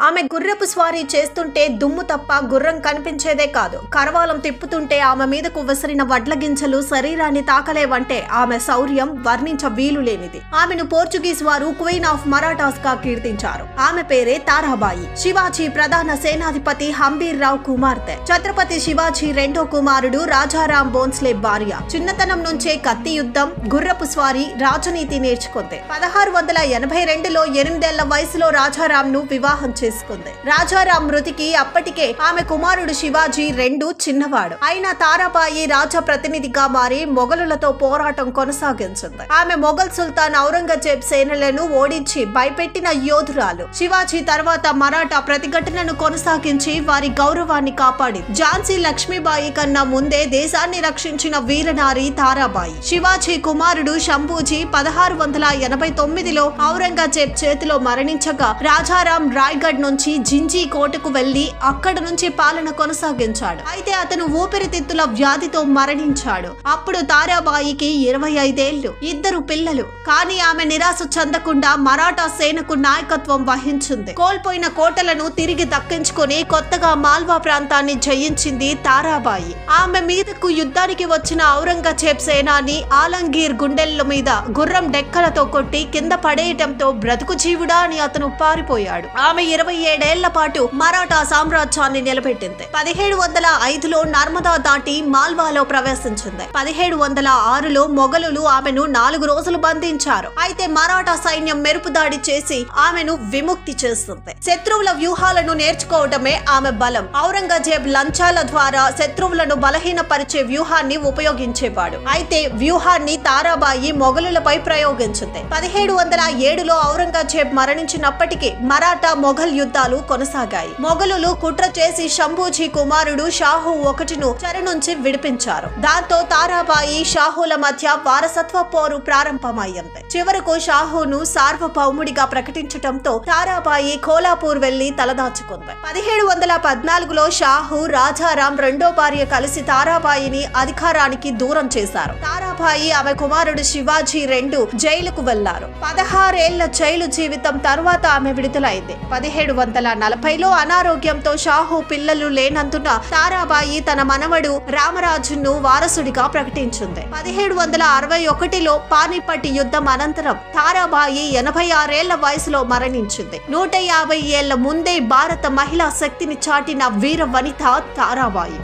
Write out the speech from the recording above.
ఆమె గుర్రపు స్వారీ చేస్తుంటే దుమ్ము తప్ప గుర్రం కనిపించేదే కాదు. కరవాలం తిప్పుతుంటే ఆమె మీదకు విసిరిన వడ్ల గింజలు శరీరాన్ని తాకలేవంటే ఆమె శౌర్యం వర్ణించ వీలు లేనిది. ఆమెను పోర్చుగీస్ వారు క్వీన్ ఆఫ్ మరాఠాస్ గా కీర్తించారు. ఆమె పేరే తారాబాయి. శివాజీ ప్రధాన సేనాధిపతి హంబీర్ రావు కుమార్తె. ఛత్రపతి శివాజీ రెండో కుమారుడు రాజారాం భోంస్లే భార్య. చిన్నతనం నుంచే కత్తి యుద్ధం, గుర్రపు స్వారీ, రాజనీతి నేర్చుకుంది. 1682లో 8 ఏళ్ల వయసులో రాజారాంను వివాహం చేసుకుంది. రాజారాం మృతికి అప్పటికే ఆమె కుమారుడు శివాజీ రెండు చిన్నవాడు. అయినా తారాబాయి రాజ ప్రతినిధిగా మారి మొఘలులతో పోరాటం కొనసాగించింది. ఆమె మొఘల్ సుల్తాన్ ఔరంగజేబ్ సేనలను ఓడించి భయపెట్టిన యోధురాలు. శివాజీ తర్వాత మరాఠా ప్రతిఘటనను కొనసాగించి వారి గౌరవాన్ని కాపాడింది. ఝాన్సీ లక్ష్మీబాయి కన్నా ముందే దేశాన్ని రక్షించిన వీరనారి తారాబాయి. శివాజీ కుమారుడు శంభూజీ 1689లో ఔరంగజేబ్ చేతిలో మరణించగా రాజారాం రాయ్గఢ్ నుంచి జింజీ కోటకు వెళ్లి అక్కడ నుంచి పాలన కొనసాగించాడు. అయితే అతను ఊపిరితిత్తుల వ్యాధితో మరణించాడు. అప్పుడు తారాబాయికి 25 ఏళ్లు, 2 పిల్లలు. కానీ ఆమె నిరాశ చెందకుండా మరాఠా సేనకు నాయకత్వం వహించింది. కోల్పోయిన కోటలను తిరిగి దక్కించుకుని కొత్తగా మాల్వా ప్రాంతాన్ని జయించింది తారాబాయి. ఆమె మీదకు యుద్ధానికి వచ్చిన ఔరంగజేబ్ సేనాని ఆలంగీర్ గుండెల మీద గుర్రం డెక్కలతో కొట్టి కింద పడేయటంతో బ్రతుకు జీవుడా అని అతను పారిపోయాడు. ఆమె 27 ఏళ్ల పాటు మరాఠా సామ్రాజ్యాన్ని నిలబెట్టింది. 1705లో నర్మదా దాటి మాల్వాలో ప్రవేశించింది. 1706లో మొఘలులు ఆమెను 4 రోజులు బంధించారు. అయితే మరాఠా సైన్యం మెరుపు దాడి చేసి ఆమెను విముక్తి చేస్తుంది. శత్రువుల వ్యూహాలను నేర్చుకోవడమే ఆమె బలం. ఔరంగజేబ్ లంచాల ద్వారా శత్రువులను బలహీనపరిచే వ్యూహాన్ని ఉపయోగించేవాడు. అయితే వ్యూహాన్ని తారాబాయి మొఘలులపై ప్రయోగించింది. 1707లో ఔరంగజేబ్ మరణించినప్పటికీ మరాఠా మొఘల్ యుద్ధాలు కొనసాగాయి. మొఘలులు కుట్ర చేసి శంభూజీ కుమారుడు షాహు ఒకటిను చెర నుంచి విడిపించారు. దాంతో తారాబాయి షాహుల మధ్య వారసత్వ పోరు ప్రారంభమయ్యింది. చివరకు షాహును సార్వభౌముడిగా ప్రకటించటంతో తారాబాయి కోలాపూర్ వెళ్లి తలదాచుకుంది. 1714లో షాహు, రాజారాం రెండో భార్య కలిసి తారాబాయిని అధికారానికి దూరం చేశారు. తారాబాయి ఆమె కుమారుడు శివాజీ రెండు జైలుకు వెళ్లారు. 16 ఏళ్ల జైలు జీవితం తర్వాత ఆమె విడుదలైంది. 1740లో అనారోగ్యంతో షాహు పిల్లలు లేనందున తారాబాయి తన మనవడు రామరాజును వారసుడిగా ప్రకటించింది. 1761లో పానిపట్ యుద్ధం అనంతరం తారాబాయి 86 ఏళ్ల వయసులో మరణించింది. 150 ఏళ్ల ముందే భారత మహిళా శక్తిని చాటిన వీర వనిత తారాబాయి.